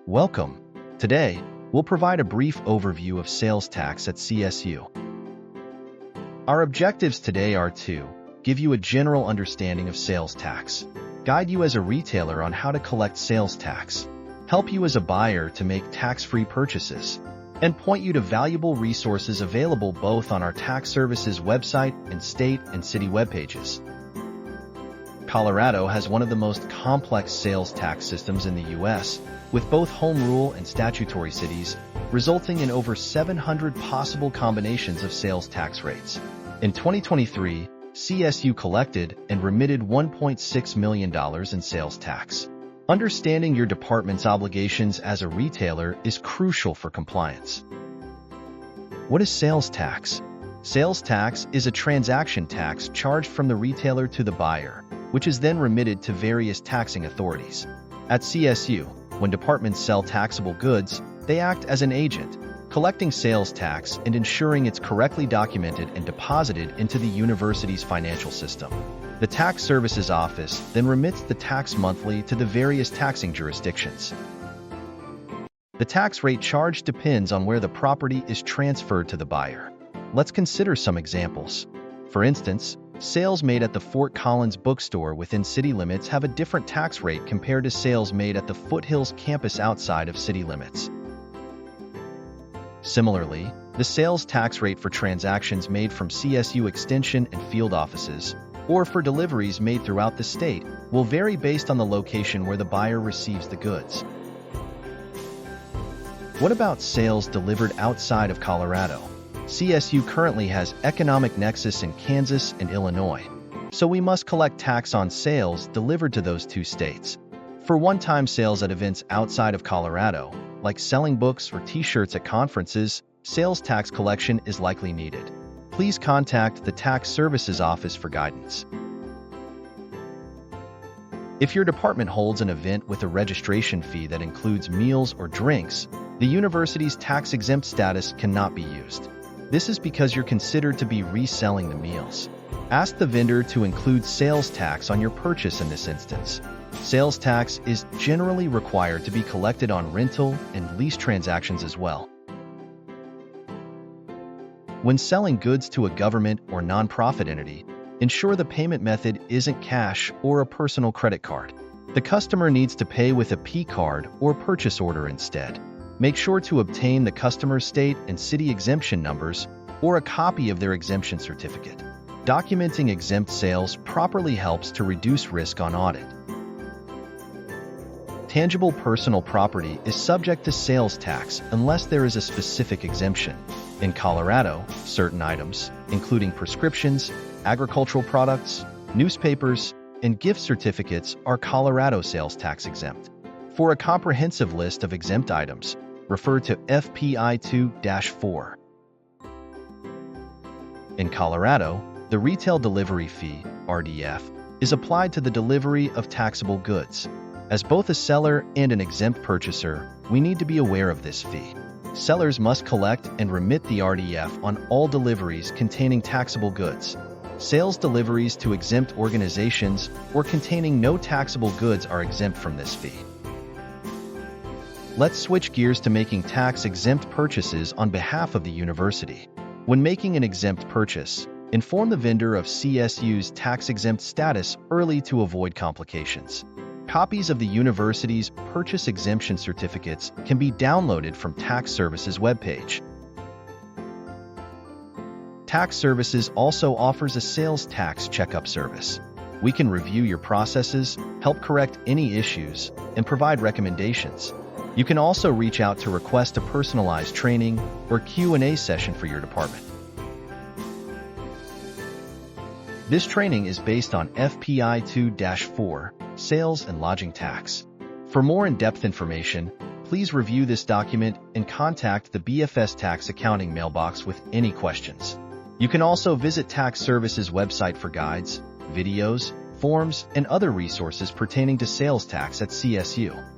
Welcome. Today, we'll provide a brief overview of sales tax at CSU. Our objectives today are to give you a general understanding of sales tax, guide you as a retailer on how to collect sales tax, help you as a buyer to make tax-free purchases, and point you to valuable resources available both on our tax services website and state and city web pages. Colorado has one of the most complex sales tax systems in the U.S., with both home rule and statutory cities, resulting in over 700 possible combinations of sales tax rates. In 2023, CSU collected and remitted $1.6 million in sales tax. Understanding your department's obligations as a retailer is crucial for compliance. What is sales tax? Sales tax is a transaction tax charged from the retailer to the buyer, which is then remitted to various taxing authorities. At CSU, when departments sell taxable goods, they act as an agent, collecting sales tax and ensuring it's correctly documented and deposited into the university's financial system. The Tax Services Office then remits the tax monthly to the various taxing jurisdictions. The tax rate charged depends on where the property is transferred to the buyer. Let's consider some examples. For instance, sales made at the Fort Collins bookstore within city limits have a different tax rate compared to sales made at the Foothills campus outside of city limits. Similarly, the sales tax rate for transactions made from CSU extension and field offices, or for deliveries made throughout the state, will vary based on the location where the buyer receives the goods. What about sales delivered outside of Colorado? CSU currently has economic nexus in Kansas and Illinois, so we must collect tax on sales delivered to those two states. For one-time sales at events outside of Colorado, like selling books or t-shirts at conferences, sales tax collection is likely needed. Please contact the Tax Services Office for guidance. If your department holds an event with a registration fee that includes meals or drinks, the university's tax-exempt status cannot be used. This is because you're considered to be reselling the meals. Ask the vendor to include sales tax on your purchase in this instance. Sales tax is generally required to be collected on rental and lease transactions as well. When selling goods to a government or nonprofit entity, ensure the payment method isn't cash or a personal credit card. The customer needs to pay with a P-card or purchase order instead. Make sure to obtain the customer's state and city exemption numbers or a copy of their exemption certificate. Documenting exempt sales properly helps to reduce risk on audit. Tangible personal property is subject to sales tax unless there is a specific exemption. In Colorado, certain items, including prescriptions, agricultural products, newspapers, and gift certificates, are Colorado sales tax exempt. For a comprehensive list of exempt items, refer to FPI 2-4. In Colorado, the retail delivery fee, RDF, is applied to the delivery of taxable goods. As both a seller and an exempt purchaser, we need to be aware of this fee. Sellers must collect and remit the RDF on all deliveries containing taxable goods. Sales deliveries to exempt organizations or containing no taxable goods are exempt from this fee. Let's switch gears to making tax-exempt purchases on behalf of the university. When making an exempt purchase, inform the vendor of CSU's tax-exempt status early to avoid complications. Copies of the university's purchase exemption certificates can be downloaded from Tax Services webpage. Tax Services also offers a sales tax checkup service. We can review your processes, help correct any issues, and provide recommendations. You can also reach out to request a personalized training or Q&A session for your department. This training is based on FPI 2-4, Sales and Lodging Tax. For more in-depth information, please review this document and contact the BFS Tax Accounting mailbox with any questions. You can also visit Tax Services website for guides, videos, forms, and other resources pertaining to sales tax at CSU.